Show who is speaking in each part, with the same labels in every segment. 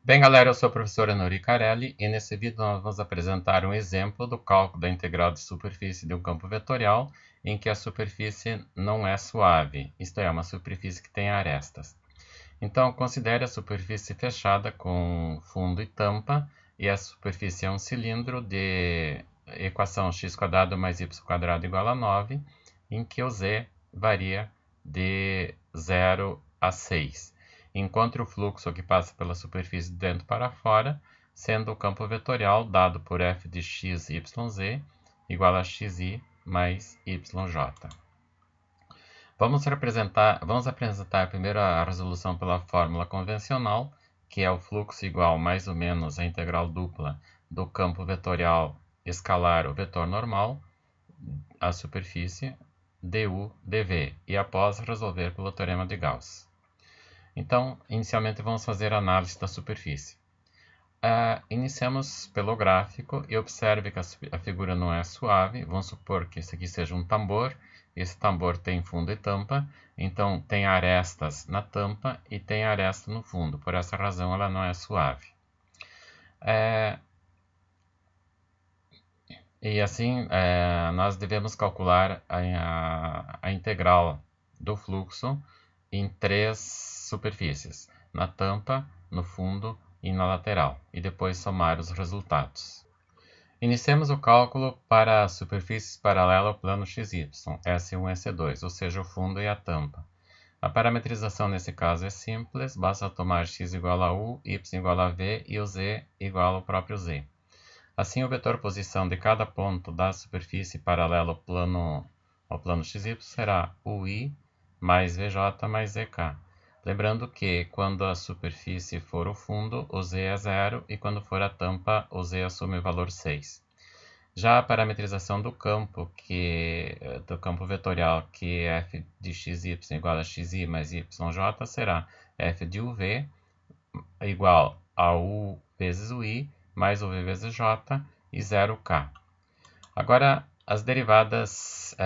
Speaker 1: Bem, galera, eu sou o professor Enori Carelli e nesse vídeo nós vamos apresentar um exemplo do cálculo da integral de superfície de um campo vetorial em que a superfície não é suave, isto é, uma superfície que tem arestas. Então, considere a superfície fechada com fundo e tampa, e a superfície é um cilindro de equação x² mais y² igual a 9, em que o z varia de 0 a 6. Encontre o fluxo que passa pela superfície de dentro para fora, sendo o campo vetorial dado por f de x, y, z igual a xi mais yj. Vamos apresentar primeiro a resolução pela fórmula convencional, que é o fluxo igual mais ou menos a integral dupla do campo vetorial escalar o vetor normal, a superfície, du dv, e após resolver pelo teorema de Gauss. Então, inicialmente vamos fazer a análise da superfície. Iniciamos pelo gráfico e observe que a figura não é suave. Vamos supor que esse aqui seja um tambor. Esse tambor tem fundo e tampa, então tem arestas na tampa e tem aresta no fundo. Por essa razão ela não é suave. E assim nós devemos calcular a integral do fluxo em 3 superfícies, na tampa, no fundo e na lateral, e depois somar os resultados. Iniciemos o cálculo para as superfícies paralelas ao plano XY, S1 e S2, ou seja, o fundo e a tampa. A parametrização nesse caso é simples, basta tomar x igual a u, y igual a v e o z igual ao próprio z. Assim, o vetor posição de cada ponto da superfície paralela ao plano XY será ui mais vj mais zk. Lembrando que quando a superfície for o fundo, o z é 0, e quando for a tampa, o z assume o valor 6. Já a parametrização do campo vetorial, que é f de xy igual a xi mais yj, será f de uv igual a u vezes ui mais uv vezes j e 0k. Agora, as derivadas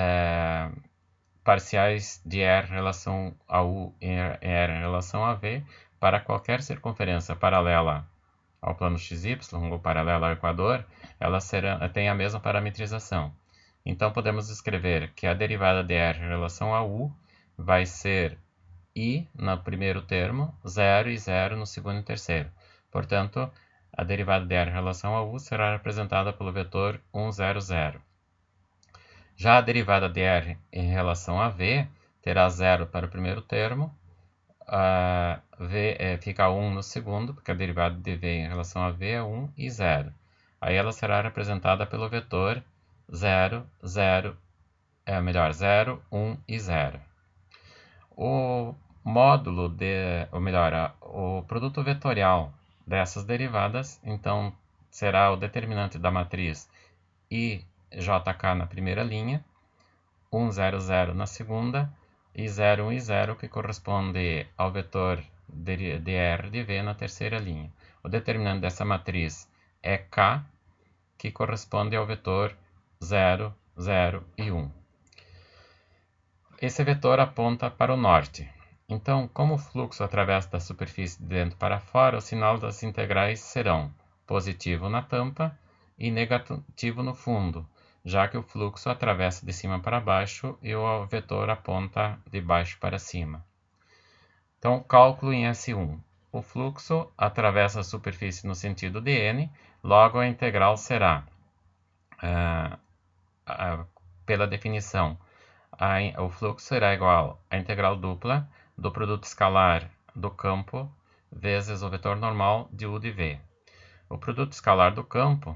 Speaker 1: parciais de R em relação a U e R em relação a V para qualquer circunferência paralela ao plano XY ou paralela ao equador, elas têm a mesma parametrização. Então, podemos escrever que a derivada de R em relação a U vai ser I no primeiro termo, 0 e 0 no segundo e terceiro. Portanto, a derivada de R em relação a U será representada pelo vetor 1, 0, 0. Já a derivada de R em relação a V terá 0 para o primeiro termo, fica 1 no segundo, porque a derivada de V em relação a V é 1 e 0. Aí ela será representada pelo vetor 0, 0, 0, 1 e 0. O produto vetorial dessas derivadas, então, será o determinante da matriz IJK na primeira linha, 1, 0, 0 na segunda, e 0, 1 e 0, que corresponde ao vetor dr de V na terceira linha. O determinante dessa matriz é K, que corresponde ao vetor 0, 0 e 1. Esse vetor aponta para o norte. Então, como o fluxo atravessa da superfície de dentro para fora, o sinal das integrais serão positivo na tampa e negativo no fundo, já que o fluxo atravessa de cima para baixo e o vetor aponta de baixo para cima. Então, cálculo em S1. O fluxo atravessa a superfície no sentido de n, logo a integral será, pela definição, o fluxo será igual à integral dupla do produto escalar do campo vezes o vetor normal de u de v. O produto escalar do campo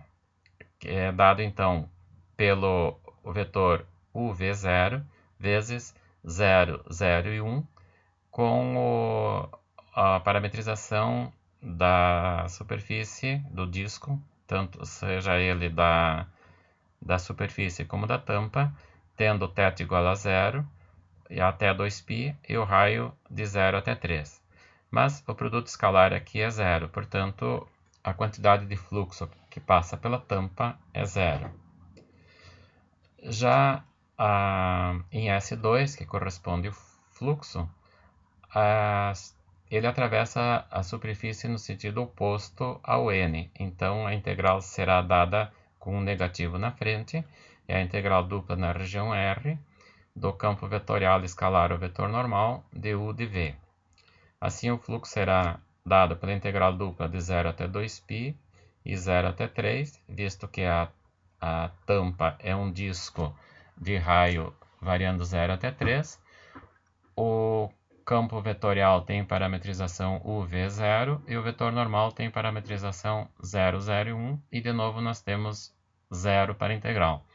Speaker 1: é dado então pelo vetor uv0 vezes 0, 0 e 1, com a parametrização da superfície do disco, tanto seja ele da superfície como da tampa, tendo o teto igual a 0 e até 2π e o raio de 0 até 3. Mas o produto escalar aqui é 0, portanto, a quantidade de fluxo que passa pela tampa é 0. Já em S2, que corresponde ao fluxo, ele atravessa a superfície no sentido oposto ao n. Então, a integral será dada com um negativo na frente. É a integral dupla na região R do campo vetorial escalar ao vetor normal de u de v. Assim, o fluxo será dado pela integral dupla de 0 até 2π e 0 até 3, visto que a tampa é um disco de raio variando 0 até 3. O campo vetorial tem parametrização UV0 e o vetor normal tem parametrização 0, 0 e 1. E de novo nós temos 0 para a integral.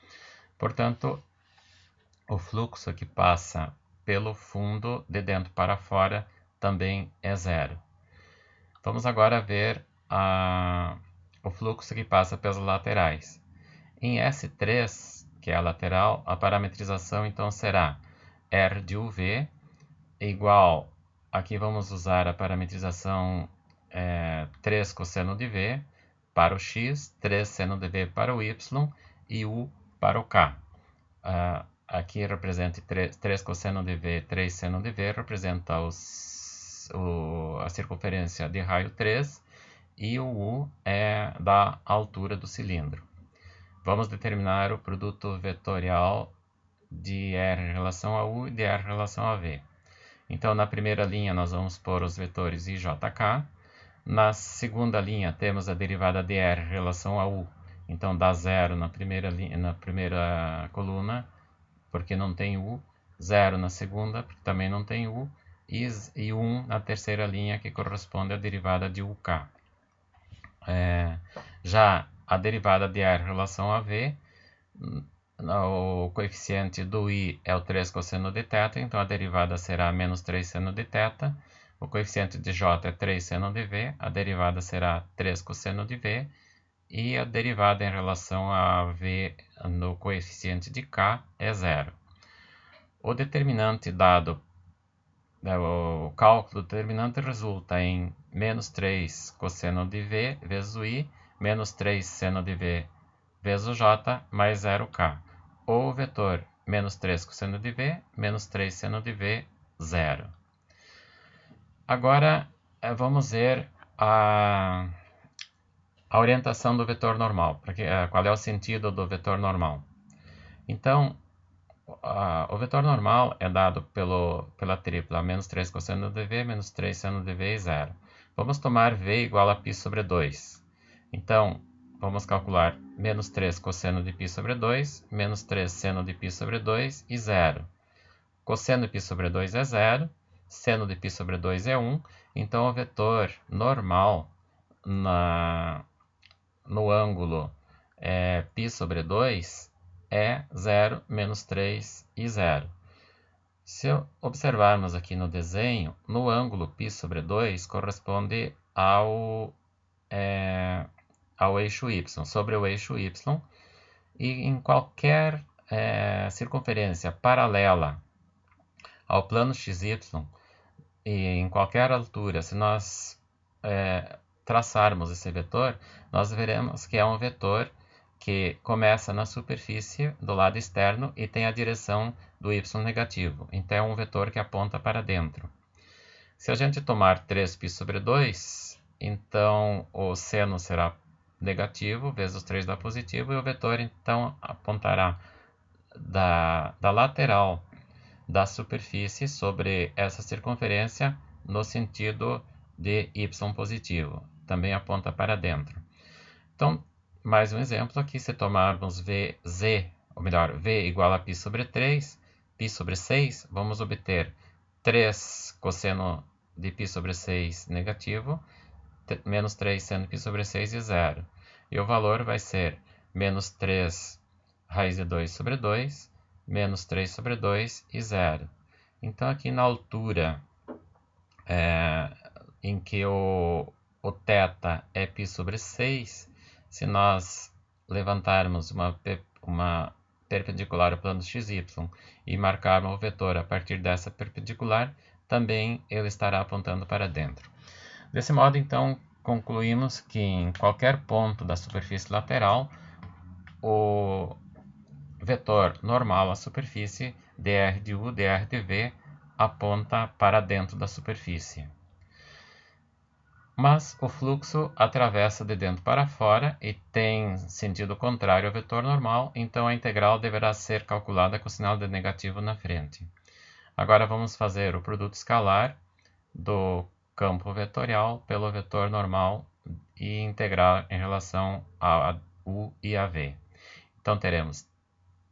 Speaker 1: Portanto, o fluxo que passa pelo fundo de dentro para fora também é 0. Vamos agora ver o fluxo que passa pelas laterais. Em S3, que é a lateral, a parametrização então será R de UV igual, aqui vamos usar a parametrização 3 cosseno de V para o X, 3 seno de V para o Y e U para o K. Aqui representa 3 cosseno de V, 3 seno de V, representa a circunferência de raio 3 e o U é da altura do cilindro. Vamos determinar o produto vetorial de R em relação a U e de R em relação a V. Então, na primeira linha, nós vamos pôr os vetores I, J, K. Na segunda linha, temos a derivada de R em relação a U. Então, dá 0 na primeira coluna, porque não tem U. 0 na segunda, porque também não tem U. E 1 na terceira linha, que corresponde à derivada de UK. Já a derivada de R em relação a V, o coeficiente do I é o 3 cosseno de θ, então a derivada será menos 3 seno de θ. O coeficiente de J é 3 seno de V, a derivada será 3 cosseno de V. E a derivada em relação a V no coeficiente de K é 0. O determinante dado, o cálculo do determinante resulta em menos 3 cosseno de V vezes o I, menos 3 seno de V vezes o J, mais 0K. Ou o vetor menos 3 cosseno de V, menos 3 seno de V, 0. Agora, vamos ver a orientação do vetor normal. Qual é o sentido do vetor normal? Então, o vetor normal é dado pela tripla menos 3 cosseno de V, menos 3 seno de V e 0. Vamos tomar V igual a π sobre 2. Então, vamos calcular menos 3 cosseno de π sobre 2, menos 3 seno de π sobre 2 e 0. Cosseno de π sobre 2 é 0, seno de π sobre 2 é 1, então o vetor normal no ângulo π sobre 2 é 0, menos 3 e 0. Se observarmos aqui no desenho, no ângulo π sobre 2 corresponde ao eixo y, sobre o eixo y, e em qualquer circunferência paralela ao plano xy e em qualquer altura, se nós traçarmos esse vetor, nós veremos que é um vetor que começa na superfície do lado externo e tem a direção do y negativo. Então é um vetor que aponta para dentro. Se a gente tomar 3π sobre 2, então o seno será negativo, vezes 3 dá positivo, e o vetor então apontará da lateral da superfície sobre essa circunferência no sentido de y positivo. Também aponta para dentro. Então, mais um exemplo aqui, se tomarmos V igual a π sobre 3, π sobre 6, vamos obter 3 cosseno de π sobre 6 negativo, menos 3 seno de π sobre 6 e 0. E o valor vai ser menos 3 raiz de 2 sobre 2, menos 3 sobre 2 e 0. Então, aqui na altura em que o θ é π sobre 6, se nós levantarmos uma perpendicular ao plano XY e marcarmos o vetor a partir dessa perpendicular, também ele estará apontando para dentro. Desse modo, então, concluímos que em qualquer ponto da superfície lateral, o vetor normal à superfície, dr de u, dr de v, aponta para dentro da superfície. mas o fluxo atravessa de dentro para fora e tem sentido contrário ao vetor normal, então a integral deverá ser calculada com o sinal de negativo na frente. Agora vamos fazer o produto escalar do campo vetorial pelo vetor normal e integrar em relação a u e a v. Então teremos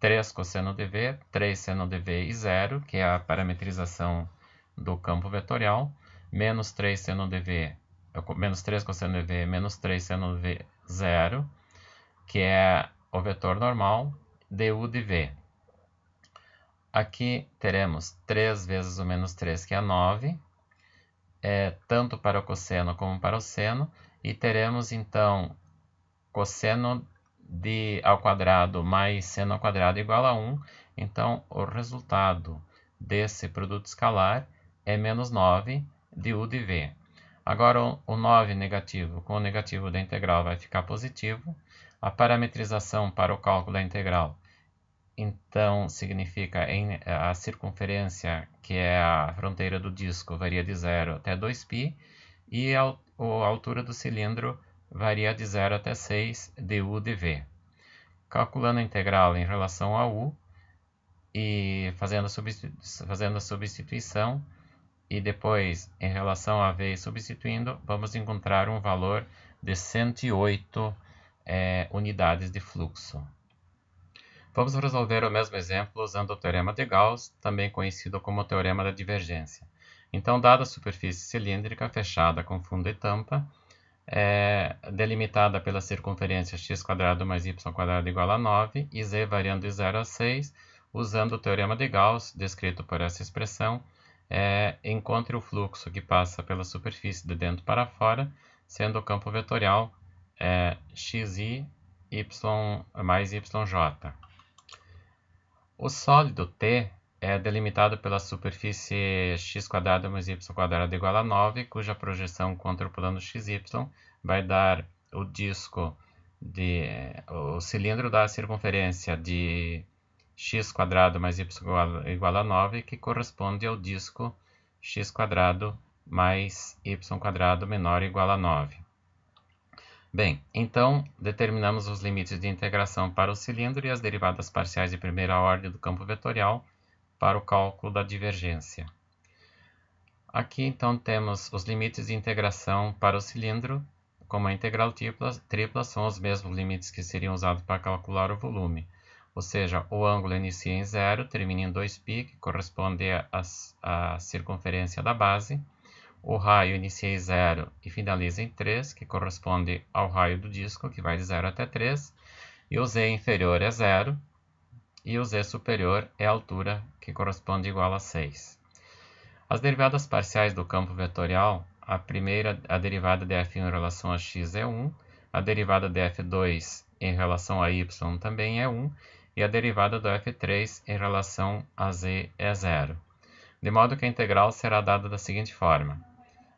Speaker 1: 3 cosseno de v, 3 seno de v e 0, que é a parametrização do campo vetorial, menos 3 seno de v, menos 3 cosseno de v, menos 3 seno de v, 0, que é o vetor normal, du de v. Aqui teremos 3 vezes o menos 3, que é 9, tanto para o cosseno como para o seno, e teremos então cosseno ao quadrado mais seno ao quadrado igual a 1, então o resultado desse produto escalar é menos 9 de u de v. Agora o 9 negativo com o negativo da integral vai ficar positivo, a parametrização para o cálculo da integral então significa a circunferência, que é a fronteira do disco, varia de 0 até 2π, e a altura do cilindro varia de 0 até 6 du de v. Calculando a integral em relação a u e fazendo a substituição, e depois em relação a v substituindo, vamos encontrar um valor de 108 unidades de fluxo. Vamos resolver o mesmo exemplo usando o teorema de Gauss, também conhecido como o teorema da divergência. Então, dada a superfície cilíndrica fechada com fundo e tampa, delimitada pela circunferência x² mais y² igual a 9 e z variando de 0 a 6, usando o teorema de Gauss, descrito por essa expressão, encontre o fluxo que passa pela superfície de dentro para fora, sendo o campo vetorial xi y mais yj. O sólido T é delimitado pela superfície x² mais y² igual a 9, cuja projeção contra o plano xy vai dar o disco o cilindro da circunferência de x² mais y igual a 9, que corresponde ao disco x² mais y² menor ou igual a 9. Bem, então determinamos os limites de integração para o cilindro e as derivadas parciais de primeira ordem do campo vetorial para o cálculo da divergência. Aqui então temos os limites de integração para o cilindro, como a integral tripla são os mesmos limites que seriam usados para calcular o volume, ou seja, o ângulo inicia em 0, termina em 2π, que corresponde à circunferência da base. O raio inicia em 0 e finaliza em 3, que corresponde ao raio do disco, que vai de 0 até 3. E o z inferior é 0, e o z superior é a altura, que corresponde igual a 6. As derivadas parciais do campo vetorial, a primeira, a derivada de f1 em relação a x é 1, a derivada de f2 em relação a y também é 1, e a derivada do f3 em relação a z é 0. De modo que a integral será dada da seguinte forma.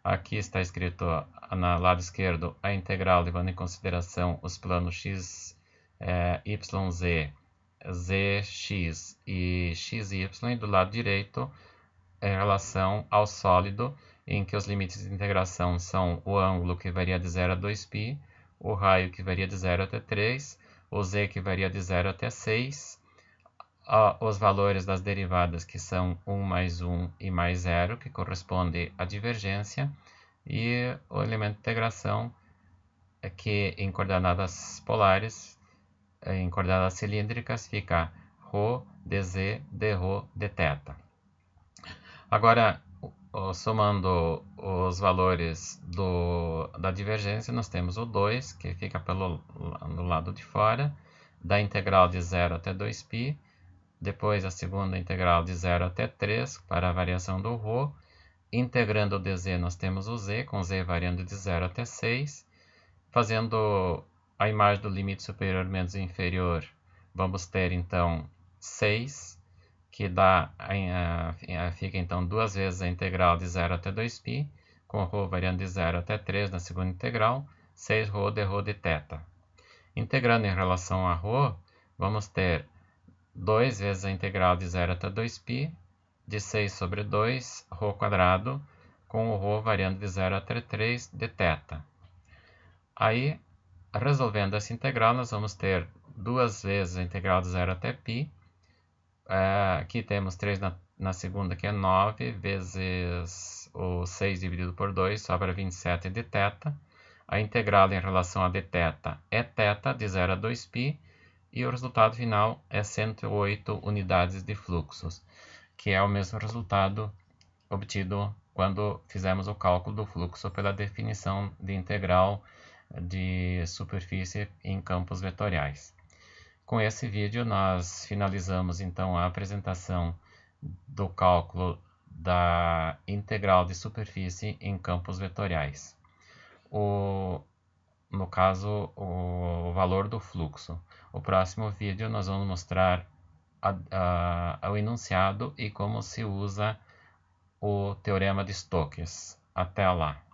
Speaker 1: Aqui está escrito no lado esquerdo a integral levando em consideração os planos x, yz, zx e xy, e do lado direito em relação ao sólido, em que os limites de integração são o ângulo que varia de 0 a 2π, o raio que varia de 0 até 3, o z que varia de 0 até 6, os valores das derivadas que são 1 mais 1 e mais 0, que corresponde à divergência, e o elemento de integração que em coordenadas polares, em coordenadas cilíndricas, fica ρ dz dρ dθ. Agora, somando os valores da divergência, nós temos o 2, que fica no lado de fora, da integral de 0 até 2π, depois a segunda integral de 0 até 3, para a variação do ρ. Integrando o dz, nós temos o z, com z variando de 0 até 6. Fazendo a imagem do limite superior menos inferior, vamos ter então 6, que fica então duas vezes a integral de 0 até 2π, com ρ variando de 0 até 3 na segunda integral, 6ρ dρ dθ. Integrando em relação a ρ, vamos ter 2 vezes a integral de 0 até 2π, de 6 sobre 2, ρ², com o ρ variando de 0 até 3 de θ. Aí, resolvendo essa integral, nós vamos ter duas vezes a integral de 0 até π. Aqui temos 3 na segunda, que é 9, vezes o 6 dividido por 2, sobra 27 de θ. A integral em relação a dθ é θ, de 0 a 2π. E o resultado final é 108 unidades de fluxos, que é o mesmo resultado obtido quando fizemos o cálculo do fluxo pela definição de integral de superfície em campos vetoriais. Com esse vídeo, nós finalizamos então a apresentação do cálculo da integral de superfície em campos vetoriais. No caso, o valor do fluxo. O próximo vídeo nós vamos mostrar o enunciado e como se usa o teorema de Stokes. Até lá!